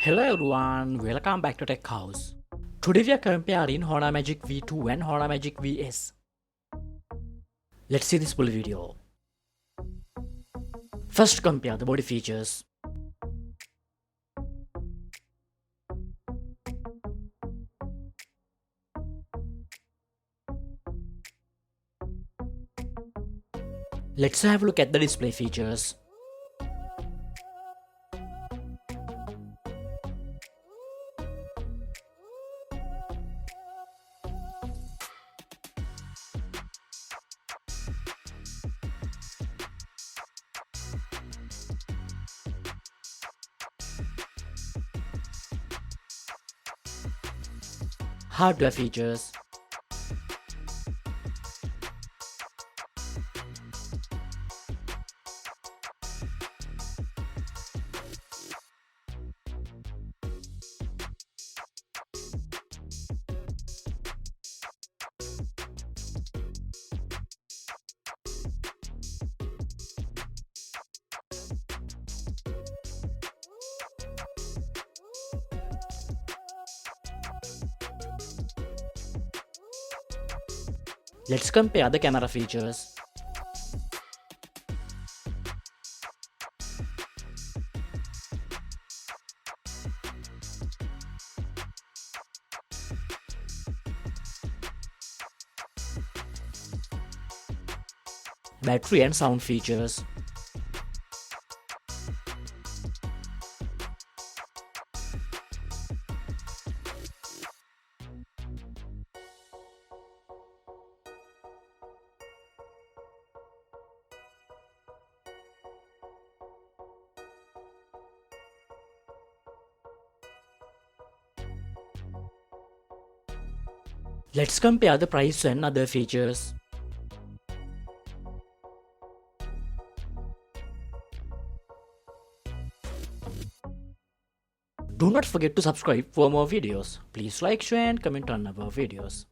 Hello everyone, welcome back to Tech House. Today we are comparing Honor Magic V2 and Honor Magic VS. Let's see this full video. First compare the body features. Let's have a look at the display features. Hardware features. Let's compare the camera features. Battery and sound features. Let's compare the price and other features. Do not forget to subscribe for more videos. Please like, share and comment on our videos.